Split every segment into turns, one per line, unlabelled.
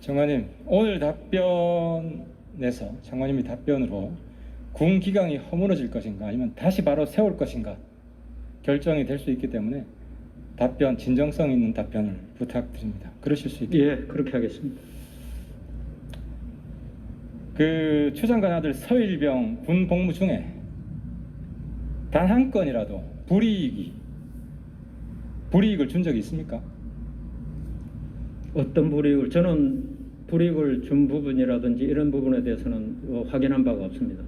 장관님, 오늘 답변에서 장관님이 답변으로 군 기강이 허물어질 것인가 아니면 다시 바로 세울 것인가 결정이 될 수 있기 때문에 답변, 진정성 있는 답변을 부탁드립니다. 그러실 수 있겠죠?
예, 그렇게 하겠습니다.
그 추장관 아들 서일병 군 복무 중에 단 한 건이라도 불이익을 준 적이 있습니까?
어떤 불이익을, 저는 불이익을 준 부분이라든지 이런 부분에 대해서는 확인한 바가 없습니다.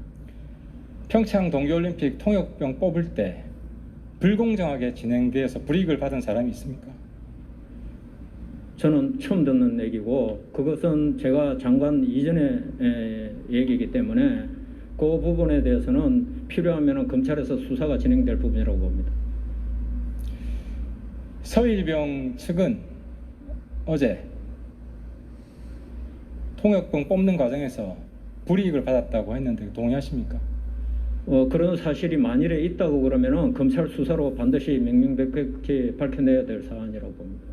평창 동계올림픽 통역병 뽑을 때 불공정하게 진행되어서 불이익을 받은 사람이 있습니까?
저는 처음 듣는 얘기고, 그것은 제가 장관 이전의 얘기이기 때문에 그 부분에 대해서는 필요하면 검찰에서 수사가 진행될 부분이라고 봅니다.
서일병 측은 어제 통역병 뽑는 과정에서 불이익을 받았다고 했는데 동의하십니까?
그런 사실이 만일에 있다고 그러면은 검찰 수사로 반드시 명명백백히 밝혀내야 될 사안이라고 봅니다.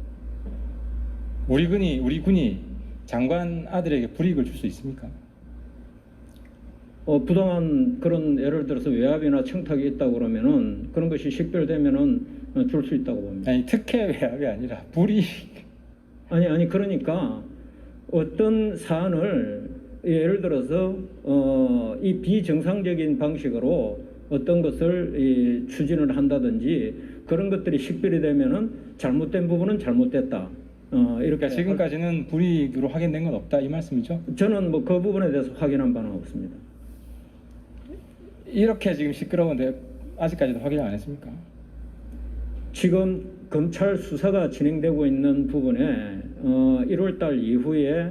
우리 군이 장관 아들에게 불이익을 줄 수 있습니까?
부당한 그런 예를 들어서 외압이나 청탁이 있다고 그러면은 그런 것이 식별되면은 줄 수 있다고 봅니다.
아니 특혜 외압이 아니라 불이익.
아니 그러니까 어떤 사안을 예를 들어서 이 비정상적인 방식으로 어떤 것을 추진을 한다든지 그런 것들이 식별이 되면은 잘못된 부분은 잘못됐다. 이렇게
그러니까 지금까지는 불이익으로 확인된 건 없다 이 말씀이죠?
저는 뭐 그 부분에 대해서 확인한 바는 없습니다.
이렇게 지금 시끄러운데 아직까지도 확인을 안 했습니까?
지금 검찰 수사가 진행되고 있는 부분에 1월달 이후에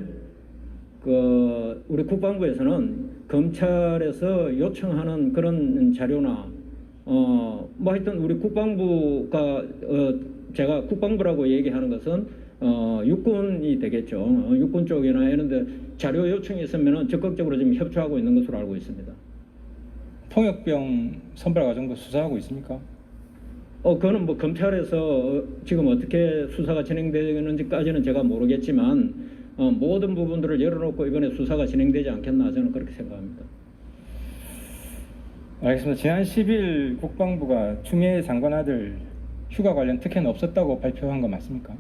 우리 국방부에서는 검찰에서 요청하는 그런 자료나 뭐 하여튼 우리 국방부가 제가 국방부라고 얘기하는 것은 육군이 되겠죠. 육군 쪽이나 이런데 자료 요청이 있으면 적극적으로 지금 협조하고 있는 것으로 알고 있습니다.
통역병 선발 과정도 수사하고 있습니까?
그거는 뭐 검찰에서 지금 어떻게 수사가 진행되는지까지는 제가 모르겠지만 모든 부분들을 열어놓고 이번에 수사가 진행되지 않겠나 저는 그렇게 생각합니다.
알겠습니다. 지난 10일 국방부가 추미애 장관 아들 휴가 관련 특혜는 없었다고 발표한 거 맞습니까?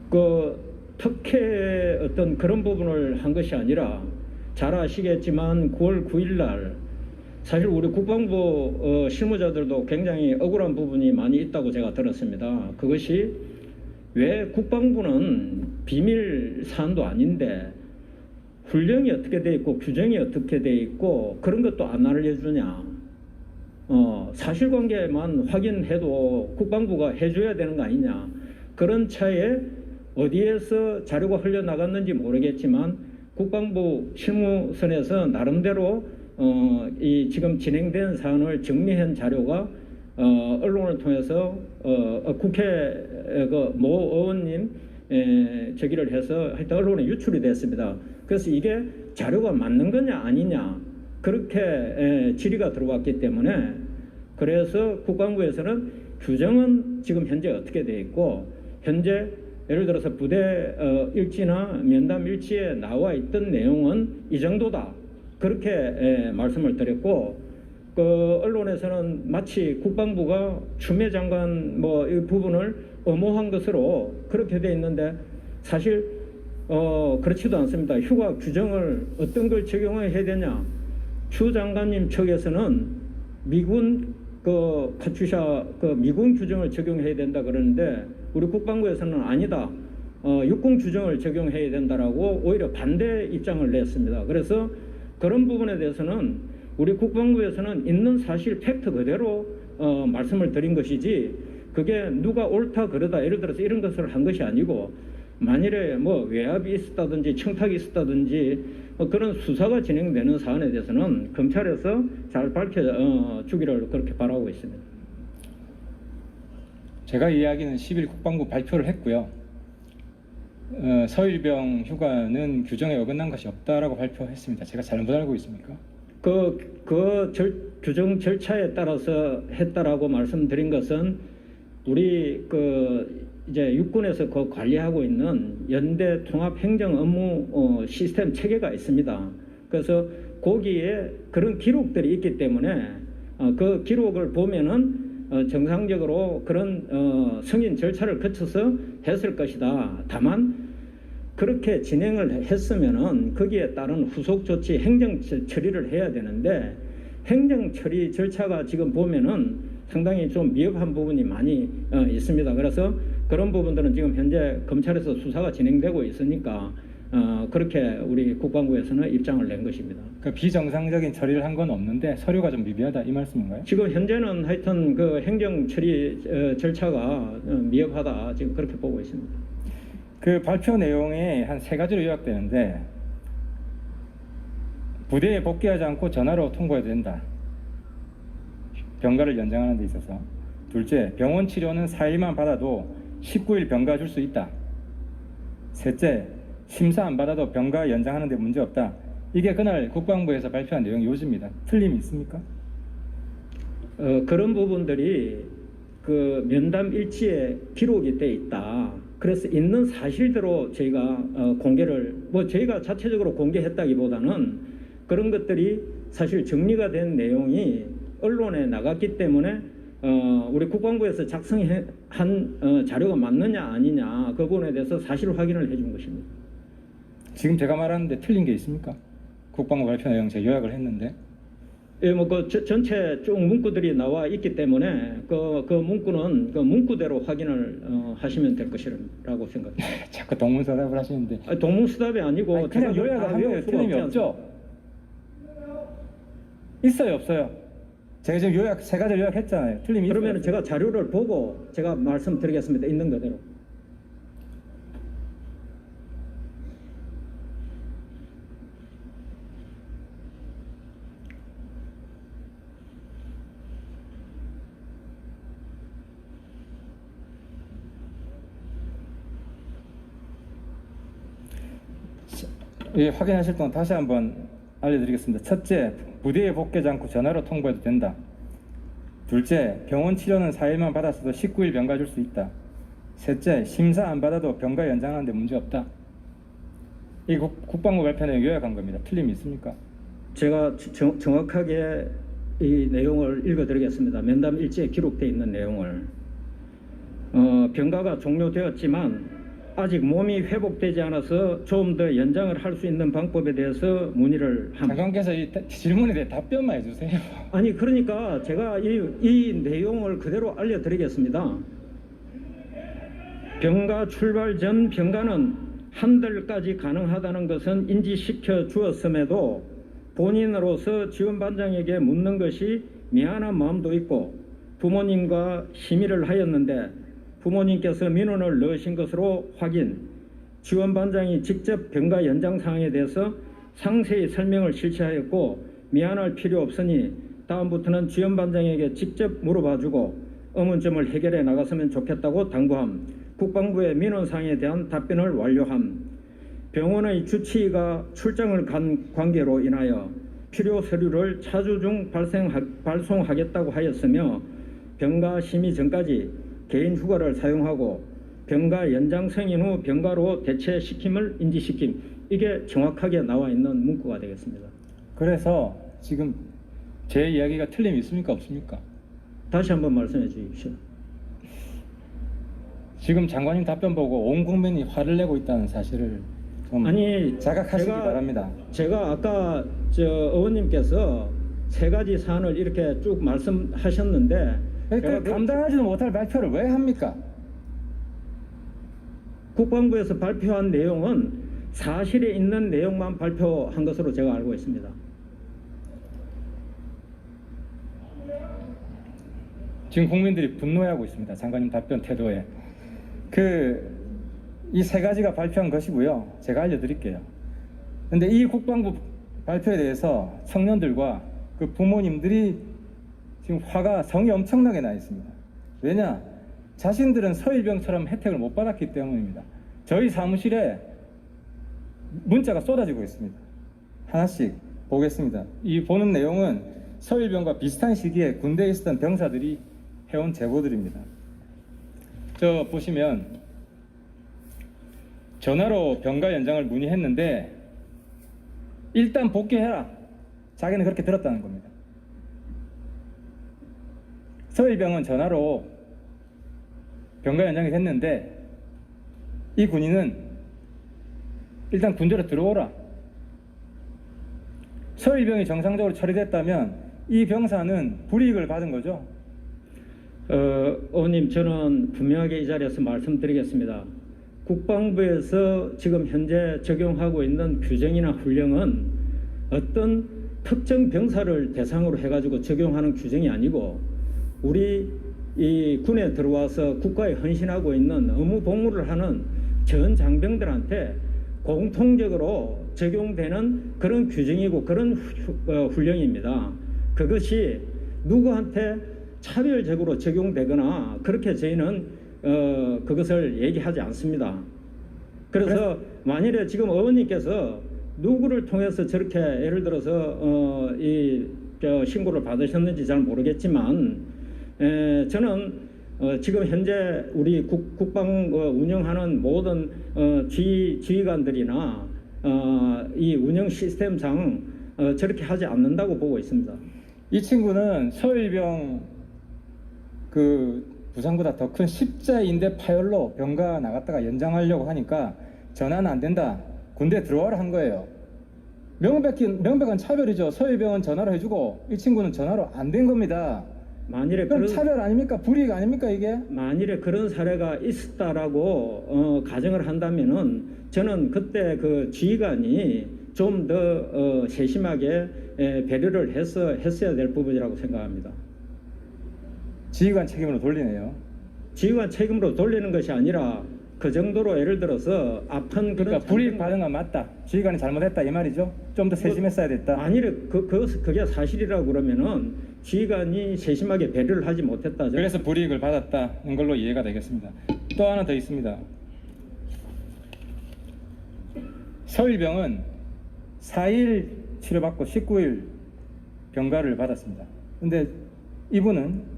그 특혜 어떤 그런 부분을 한 것이 아니라 잘 아시겠지만 9월 9일 날 사실 우리 국방부 실무자들도 굉장히 억울한 부분이 많이 있다고 제가 들었습니다. 그것이 왜 국방부는 비밀 사안도 아닌데 훈령이 어떻게 돼 있고 규정이 어떻게 돼 있고 그런 것도 안 알려주냐. 사실관계만 확인해도 국방부가 해줘야 되는 거 아니냐. 그런 차에 어디에서 자료가 흘러나갔는지 모르겠지만 국방부 실무선에서 나름대로 이 지금 진행된 사안을 정리한 자료가 언론을 통해서 국회 모 의원님 저기를 해서 하여튼 언론에 유출이 됐습니다. 그래서 이게 자료가 맞는 거냐 아니냐 그렇게 질의가 들어왔기 때문에 그래서 국방부에서는 규정은 지금 현재 어떻게 돼 있고 현재 예를 들어서 부대 일지나 면담 일지에 나와 있던 내용은 이 정도다. 그렇게 말씀을 드렸고 언론에서는 마치 국방부가 추미애 장관 뭐 이 부분을 엄호한 것으로 그렇게 돼 있는데 사실 그렇지도 않습니다. 휴가 규정을 어떤 걸 적용해야 되냐. 추 장관님 측에서는 미군 카투샤 미군 규정을 적용해야 된다 그러는데 우리 국방부에서는 아니다. 육군 규정을 적용해야 된다라고 오히려 반대 입장을 냈습니다. 그래서 그런 부분에 대해서는 우리 국방부에서는 있는 사실 팩트 그대로 말씀을 드린 것이지 그게 누가 옳다 그러다 예를 들어서 이런 것을 한 것이 아니고 만일에 뭐 외압이 있었다든지 청탁이 있었다든지 그런 수사가 진행되는 사안에 대해서는 검찰에서 잘 밝혀주기를 그렇게 바라고 있습니다.
제가 이야기는 10일 국방부 발표를 했고요. 서일병 휴가는 규정에 어긋난 것이 없다라고 발표했습니다. 제가 잘못 알고 있습니까?
규정 절차에 따라서 했다라고 말씀드린 것은 우리 이제 육군에서 그 관리하고 있는 연대 통합 행정 업무 시스템 체계가 있습니다. 그래서 거기에 그런 기록들이 있기 때문에 그 기록을 보면은 정상적으로 그런 승인 절차를 거쳐서 했을 것이다. 다만 그렇게 진행을 했으면은 거기에 따른 후속 조치 행정 처리를 해야 되는데 행정 처리 절차가 지금 보면은 상당히 좀 미흡한 부분이 많이 있습니다. 그래서 그런 부분들은 지금 현재 검찰에서 수사가 진행되고 있으니까 그렇게 우리 국방부에서는 입장을 낸 것입니다.
그 비정상적인 처리를 한 건 없는데 서류가 좀 미비하다 이 말씀인가요?
지금 현재는 하여튼 그 행정 처리 절차가 미흡하다 지금 그렇게 보고 있습니다.
그 발표 내용에 한 3가지로 요약되는데 부대에 복귀하지 않고 전화로 통보해도 된다. 병가를 연장하는 데 있어서. 둘째, 병원 치료는 4일만 받아도 19일 병가 줄 수 있다. 셋째, 심사 안 받아도 병가 연장하는 데 문제 없다. 이게 그날 국방부에서 발표한 내용 요지입니다. 틀림이 있습니까?
그런 부분들이 그 면담 일지에 기록이 돼 있다. 그래서 있는 사실대로 저희가 공개를 저희가 자체적으로 공개했다기보다는 그런 것들이 사실 정리가 된 내용이 언론에 나갔기 때문에 우리 국방부에서 작성한 자료가 맞느냐 아니냐 그 부분에 대해서 사실 확인을 해준 것입니다.
지금 제가 말하는데 틀린 게 있습니까? 국방부 발표 내용 제가 요약을 했는데.
예, 그 전체 쭉 문구들이 나와 있기 때문에 그 문구는 그 문구대로 확인을 하시면 될 것이라고 생각합니다.
자꾸 동문서답을 하시는데.
동문서답이 아니고
아니, 그냥
제가
요약을
다
하면
외울 수가
틀림이
없지
없죠? 있어요, 없어요? 제가 지금 요약 3가지 요약했잖아요. 틀림이 있어요.
그러면 제가 자료를 보고 제가 말씀드리겠습니다. 있는 그대로.
예, 확인하실 동안 다시 한번 알려드리겠습니다. 첫째, 부대에 복귀하지 않고 전화로 통보해도 된다. 둘째, 병원 치료는 4일만 받았어도 19일 병가 줄 수 있다. 셋째, 심사 안 받아도 병가 연장하는 데 문제 없다. 이 국방부 발표 내용 요약한 겁니다. 틀림이 있습니까?
제가 정확하게 이 내용을 읽어드리겠습니다. 면담 일지에 기록되어 있는 내용을. 병가가 종료되었지만 아직 몸이 회복되지 않아서 좀 더 연장을 할 수 있는 방법에 대해서 문의를 합니다.
장관께서 이 질문에 대해 답변만 해주세요.
아니 그러니까 제가 이 내용을 그대로 알려드리겠습니다. 병가 출발 전 병가는 한 달까지 가능하다는 것은 인지시켜 주었음에도 본인으로서 지원반장에게 묻는 것이 미안한 마음도 있고 부모님과 심의를 하였는데 부모님께서 민원을 넣으신 것으로 확인, 지원반장이 직접 병가 연장 사항에 대해서 상세히 설명을 실시하였고 미안할 필요 없으니 다음부터는 지원반장에게 직접 물어봐주고 의문점을 해결해 나갔으면 좋겠다고 당부함. 국방부의 민원사항에 대한 답변을 완료함. 병원의 주치의가 출장을 간 관계로 인하여 필요 서류를 차주 중 발송하겠다고 하였으며 병가 심의 전까지 개인 휴가를 사용하고 병가 연장 승인 후 병가로 대체시킴을 인지시킴. 이게 정확하게 나와 있는 문구가 되겠습니다.
그래서 지금 제 이야기가 틀림이 있습니까 없습니까?
다시 한번 말씀해 주십시오.
지금 장관님 답변 보고 온 국민이 화를 내고 있다는 사실을 좀 자각하시기 바랍니다.
제가 아까 의원님께서 3가지 사안을 이렇게 쭉 말씀하셨는데
그러니까 감당하지도 못할 발표를 왜 합니까?
국방부에서 발표한 내용은 사실에 있는 내용만 발표한 것으로 제가 알고 있습니다.
지금 국민들이 분노해하고 있습니다. 장관님 답변 태도에. 이 3가지가 발표한 것이고요. 제가 알려드릴게요. 근데 이 국방부 발표에 대해서 청년들과 그 부모님들이 지금 화가 성이 엄청나게 나 있습니다. 왜냐? 자신들은 서일병처럼 혜택을 못 받았기 때문입니다. 저희 사무실에 문자가 쏟아지고 있습니다. 하나씩 보겠습니다. 이 보는 내용은 서일병과 비슷한 시기에 군대에 있었던 병사들이 해온 제보들입니다. 저 보시면 전화로 병가 연장을 문의했는데 일단 복귀해라. 자기는 그렇게 들었다는 겁니다. 서일병은 전화로 병가 연장이 됐는데 이 군인은 일단 군대로 들어오라. 서일병이 정상적으로 처리됐다면 이 병사는 불이익을 받은 거죠.
의원님, 저는 분명하게 이 자리에서 말씀드리겠습니다. 국방부에서 지금 현재 적용하고 있는 규정이나 훈령은 어떤 특정 병사를 대상으로 해가지고 적용하는 규정이 아니고 우리 이 군에 들어와서 국가에 헌신하고 있는 의무 복무를 하는 전 장병들한테 공통적으로 적용되는 그런 규정이고 그런 훈령입니다. 그것이 누구한테 차별적으로 적용되거나 그렇게 저희는 그것을 얘기하지 않습니다. 그래서 만일에 지금 의원님께서 누구를 통해서 저렇게 예를 들어서 신고를 받으셨는지 잘 모르겠지만 저는 지금 현재 우리 국방 운영하는 모든 지휘관들이나 이 운영 시스템상 저렇게 하지 않는다고 보고 있습니다.
이 친구는 서일병 그 부상보다 더 큰 십자인대 파열로 병가 나갔다가 연장하려고 하니까 전화는 안 된다. 군대 들어와라 한 거예요. 명백한 차별이죠. 서일병은 전화로 해주고 이 친구는 전화로 안 된 겁니다.
만일에
그럼 차별 아닙니까? 불이익 아닙니까 이게?
만일에 그런 사례가 있었다라고 가정을 한다면은 저는 그때 그 지휘관이 좀 더 세심하게 배려를 했어야 될 부분이라고 생각합니다.
지휘관 책임으로 돌리네요.
지휘관 책임으로 돌리는 것이 아니라 그 정도로 예를 들어서 아픈
그러니까
그런
불이익 받은 건 맞다. 지휘관이 잘못했다 이 말이죠. 좀 더 세심했어야 됐다.
만일에 그게 사실이라고 그러면은 지휘관이 세심하게 배려를 하지 못했다.
그래서 불이익을 받았다는 걸로 이해가 되겠습니다. 또 하나 더 있습니다. 서일병은 4일 치료받고 19일 병가를 받았습니다. 근데 이분은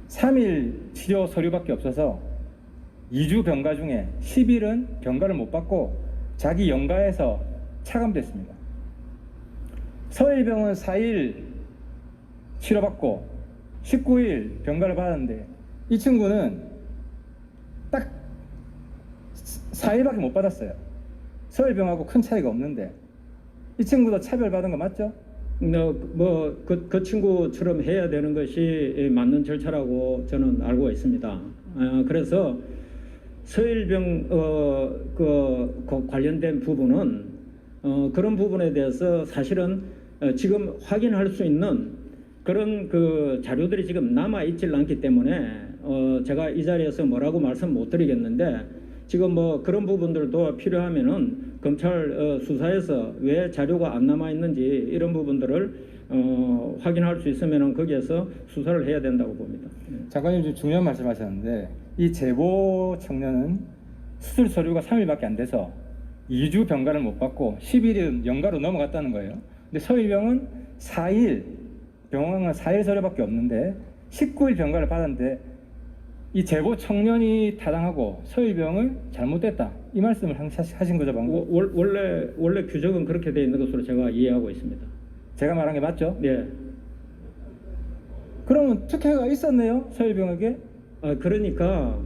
3일 치료 서류밖에 없어서 2주 병가 중에 10일은 병가를 못 받고 자기 영가에서 차감됐습니다. 서일병은 4일 치료받고 19일 병가를 받았는데 이 친구는 딱 4일밖에 못 받았어요. 서일병하고 큰 차이가 없는데 이 친구도 차별받은 거 맞죠?
그 친구처럼 해야 되는 것이 맞는 절차라고 저는 알고 있습니다. 그래서 서일병 그 관련된 부분은 그런 부분에 대해서 사실은 지금 확인할 수 있는 그런 그 자료들이 지금 남아 있질 않기 때문에 제가 이 자리에서 뭐라고 말씀 못 드리겠는데 지금 뭐 그런 부분들도 필요하면은 검찰 수사에서 왜 자료가 안 남아 있는지 이런 부분들을 확인할 수 있으면은 거기에서 수사를 해야 된다고 봅니다.
장관님 좀 중요한 말씀하셨는데 이 제보 청년은 수술 서류가 3일밖에 안 돼서 2주 병가를 못 받고 10일은 영가로 넘어갔다는 거예요. 근데 서일병은 4일 병원은 4일 서류밖에 없는데 19일 병가를 받았는데 이 제보 청년이 타당하고 서일병은 잘못됐다 이 말씀을 하신 거죠 방금?
원래 규정은 그렇게 되어 있는 것으로 제가 이해하고 있습니다.
제가 말한 게 맞죠?
네.
그러면 특혜가 있었네요 서일병에게?
그러니까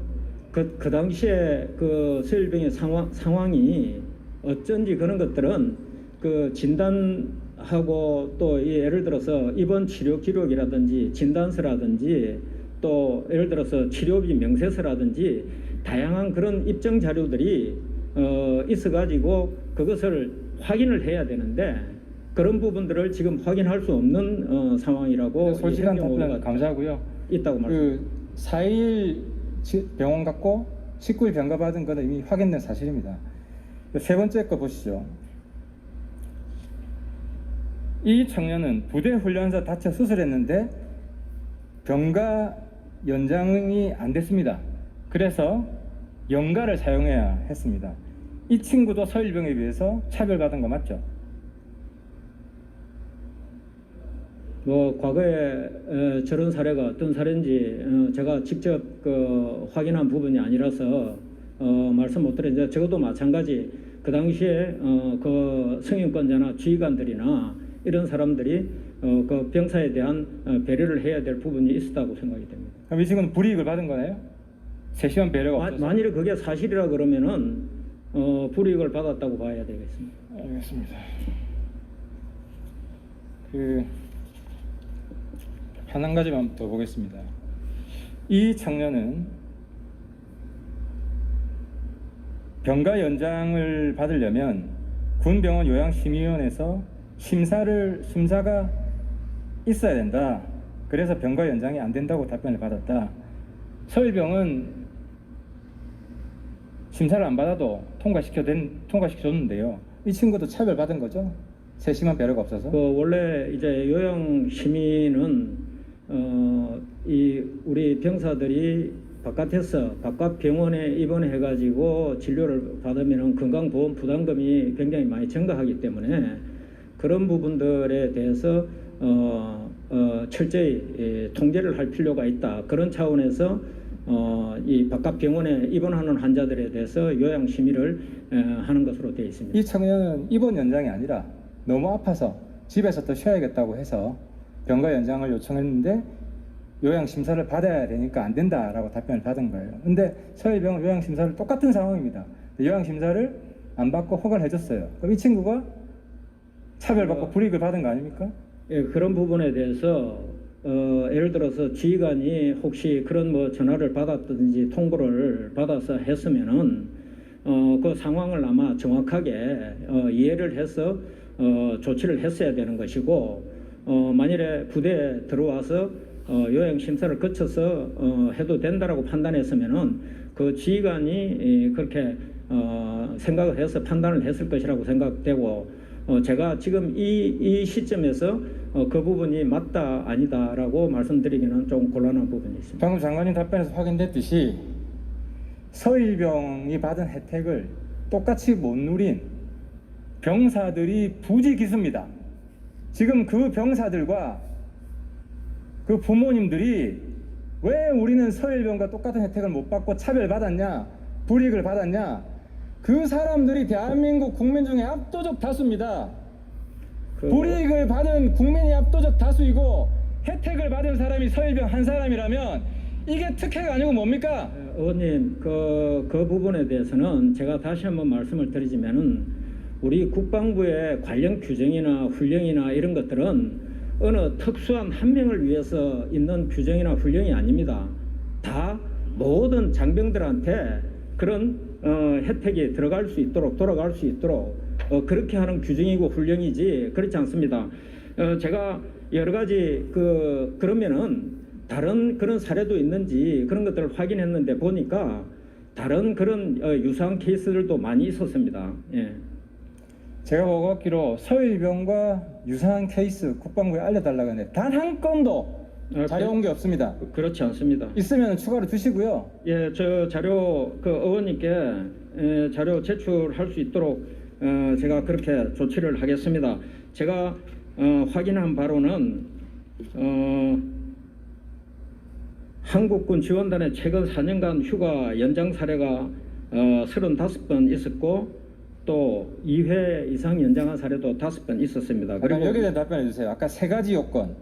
그 당시에 그 서일병의 상황이 어쩐지 그런 것들은 그 진단하고 또 예를 들어서 입원 치료 기록이라든지 진단서라든지 또 예를 들어서 치료비 명세서라든지 다양한 그런 입증 자료들이 있어가지고 그것을 확인을 해야 되는데 그런 부분들을 지금 확인할 수 없는 상황이라고
솔직한 답변 감사하고요.
있다고 말씀.
그 4일 병원 갔고 19일 병가 받은 거는 이미 확인된 사실입니다. 세 번째 거 보시죠. 이 청년은 부대 훈련소 다쳐 수술했는데 병가 연장이 안 됐습니다. 그래서 영가를 사용해야 했습니다. 이 친구도 서일병에 비해서 차별받은 거 맞죠?
뭐 과거에 저런 사례가 어떤 사례인지 제가 직접 확인한 부분이 아니라서 말씀 못 드리는데 적어도 마찬가지 그 당시에 그 승인권자나 지휘관들이나 이런 사람들이 그 병사에 대한 배려를 해야 될 부분이 있었다고 생각이 됩니다.
그럼 이 친구는 불이익을 받은 거네요? 세심한 배려가 없어서.
만일 그게 사실이라 그러면은 불이익을 받았다고 봐야 되겠습니다.
알겠습니다. 한 가지만 더 보겠습니다. 이 청년은 병가 연장을 받으려면 군병원 요양심의위원회에서 심사가 있어야 된다. 그래서 병가 연장이 안 된다고 답변을 받았다. 서울병은 심사를 안 받아도 통과시켜줬는데요. 이 친구도 차별받은 거죠? 세심한 배려가 없어서.
원래 이제 요양 심의는 이 우리 병사들이 바깥 병원에 입원해 가지고 진료를 받으면 건강보험 부담금이 굉장히 많이 증가하기 때문에 그런 부분들에 대해서 철저히 통제를 할 필요가 있다. 그런 차원에서 이 바깥 병원에 입원하는 환자들에 대해서 요양 심의를 하는 것으로 되어 있습니다.
이 청년은 입원 연장이 아니라 너무 아파서 집에서 더 쉬어야겠다고 해서 병가 연장을 요청했는데 요양 심사를 받아야 되니까 안 된다라고 답변을 받은 거예요. 근데 서울병원 요양 심사를 똑같은 상황입니다. 요양 심사를 안 받고 허가를 해줬어요. 그럼 이 친구가 차별받고 불이익을 받은 거 아닙니까?
예, 그런 부분에 대해서 예를 들어서 지휘관이 혹시 그런 뭐 전화를 받았든지 통보를 받아서 했으면은 그 상황을 아마 정확하게 이해를 해서 조치를 했어야 되는 것이고 만일에 부대에 들어와서 요양 심사를 거쳐서 해도 된다라고 판단했으면은 그 지휘관이 그렇게 생각을 해서 판단을 했을 것이라고 생각되고 제가 지금 이 시점에서 그 부분이 맞다 아니다라고 말씀드리기는 좀 곤란한 부분이 있습니다.
방금 장관님 답변에서 확인됐듯이 서울병이 받은 혜택을 똑같이 못 누린 병사들이 부지기수입니다. 지금 그 병사들과 그 부모님들이 왜 우리는 서울병과 똑같은 혜택을 못 받고 차별받았냐, 불이익을 받았냐, 그 사람들이 대한민국 국민 중에 압도적 다수입니다. 불이익을 받은 국민이 압도적 다수이고 혜택을 받은 사람이 서울병 한 사람이라면 이게 특혜가 아니고 뭡니까?
의원님, 그 부분에 대해서는 제가 다시 한번 말씀을 드리자면은 우리 국방부의 관련 규정이나 훈령이나 이런 것들은 어느 특수한 한 명을 위해서 있는 규정이나 훈령이 아닙니다. 다 모든 장병들한테 그런 혜택이 들어갈 수 있도록 돌아갈 수 있도록 그렇게 하는 규정이고 훈령이지 그렇지 않습니다. 제가 여러 가지 그러면은 다른 그런 사례도 있는지 그런 것들을 확인했는데 보니까 다른 그런 유사한 케이스들도 많이 있었습니다. 예.
제가 보고받기로 서울병과 유사한 케이스 국방부에 알려달라고 했는데 단 한 건도 자료 온 게 없습니다.
그렇지 않습니다.
있으면 추가로 주시고요.
예, 저 자료 의원님께 자료 제출할 수 있도록 제가 그렇게 조치를 하겠습니다. 제가 확인한 바로는 한국군 지원단의 최근 4년간 휴가 연장 사례가 35번 있었고 또 2회 이상 연장한 사례도 5번 있었습니다.
그리고 여기에 대해 답변해 주세요. 아까 세 가지 요건.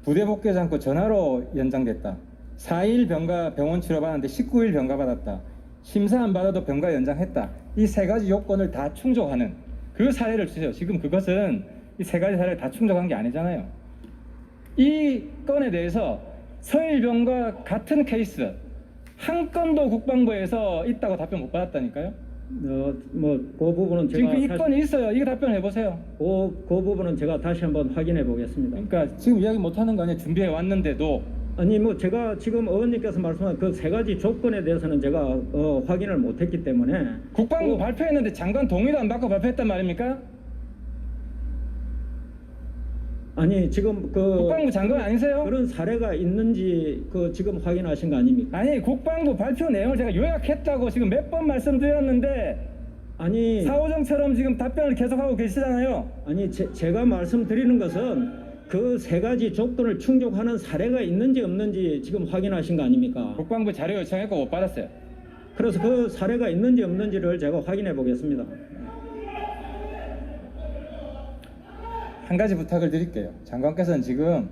부대 복귀하지 않고 전화로 연장됐다. 4일 병원 치료받았는데 19일 병가 받았다. 심사 안 받아도 병가 연장했다. 이 세 가지 요건을 다 충족하는 그 사례를 주세요. 지금 그것은 이 세 가지 사례를 다 충족한 게 아니잖아요. 이 건에 대해서 서울병과 같은 케이스 한 건도 국방부에서 있다고 답변 못 받았다니까요.
그 부분은 제가
지금 이 건이 있어요. 이거 답변해 보세요.
그 부분은 제가 다시 한번 확인해 보겠습니다.
그러니까 지금 이야기 못 하는 거 아니에요. 준비해 왔는데도.
아니 제가 지금 의원님께서 말씀한 그 세 가지 조건에 대해서는 제가 확인을 못했기 때문에
국방부 발표했는데 장관 동의도 안 받고 발표했단 말입니까?
아니 지금
국방부 장관 아니세요?
그런 사례가 있는지 지금 확인하신 거 아닙니까?
아니 국방부 발표 내용을 제가 요약했다고 지금 몇 번 말씀드렸는데
아니
사오정처럼 지금 답변을 계속하고 계시잖아요.
아니 제가 말씀드리는 것은 그 세 가지 조건을 충족하는 사례가 있는지 없는지 지금 확인하신 거 아닙니까?
국방부 자료 요청했고 못 받았어요.
그래서 그 사례가 있는지 없는지를 제가 확인해 보겠습니다.
한 가지 부탁을 드릴게요. 장관께서는 지금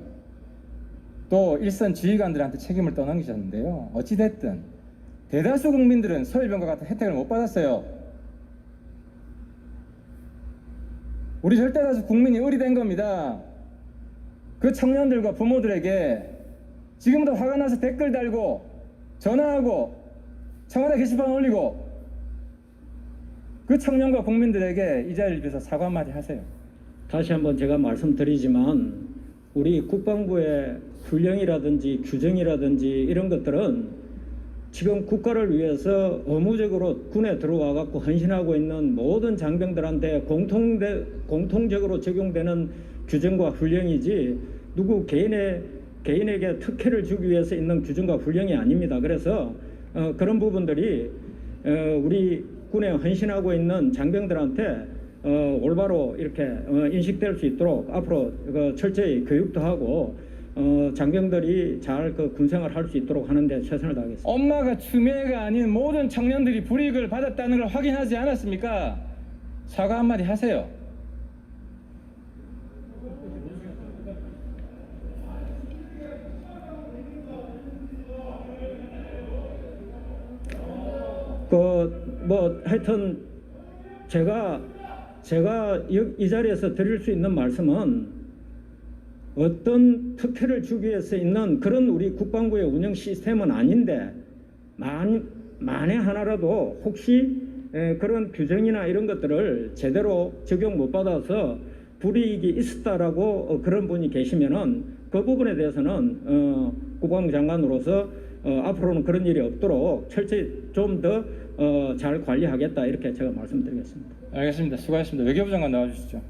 또 일선 지휘관들한테 책임을 떠넘기셨는데요. 어찌됐든 대다수 국민들은 서울병과 같은 혜택을 못 받았어요. 우리 절대다수 국민이 의리된 겁니다. 그 청년들과 부모들에게 지금도 화가 나서 댓글 달고 전화하고 청와대 게시판 올리고 그 청년과 국민들에게 이 자리를 빌어서 사과 한마디 하세요.
다시 한번 제가 말씀드리지만 우리 국방부의 훈령이라든지 규정이라든지 이런 것들은 지금 국가를 위해서 의무적으로 군에 들어와 갖고 헌신하고 있는 모든 장병들한테 공통적으로 적용되는 규정과 훈령이지 누구 개인에게 특혜를 주기 위해서 있는 규정과 훈령이 아닙니다. 그래서 그런 부분들이 우리 군에 헌신하고 있는 장병들한테 올바로 이렇게 인식될 수 있도록 앞으로 철저히 교육도 하고 장병들이 잘 그 군생활 할 수 있도록 하는데 최선을 다하겠습니다.
엄마가 추미애가 아닌 모든 청년들이 불이익을 받았다는 걸 확인하지 않았습니까? 사과 한마디 하세요.
하여튼 제가 이 자리에서 드릴 수 있는 말씀은 어떤 특혜를 주기 위해서 있는 그런 우리 국방부의 운영 시스템은 아닌데 만에 하나라도 혹시 그런 규정이나 이런 것들을 제대로 적용 못 받아서 불이익이 있었다라고 그런 분이 계시면은 그 부분에 대해서는 국방부 장관으로서 앞으로는 그런 일이 없도록 철저히 좀 더 잘 관리하겠다 이렇게 제가 말씀드리겠습니다.
알겠습니다. 수고하셨습니다. 외교부 장관 나와주시죠.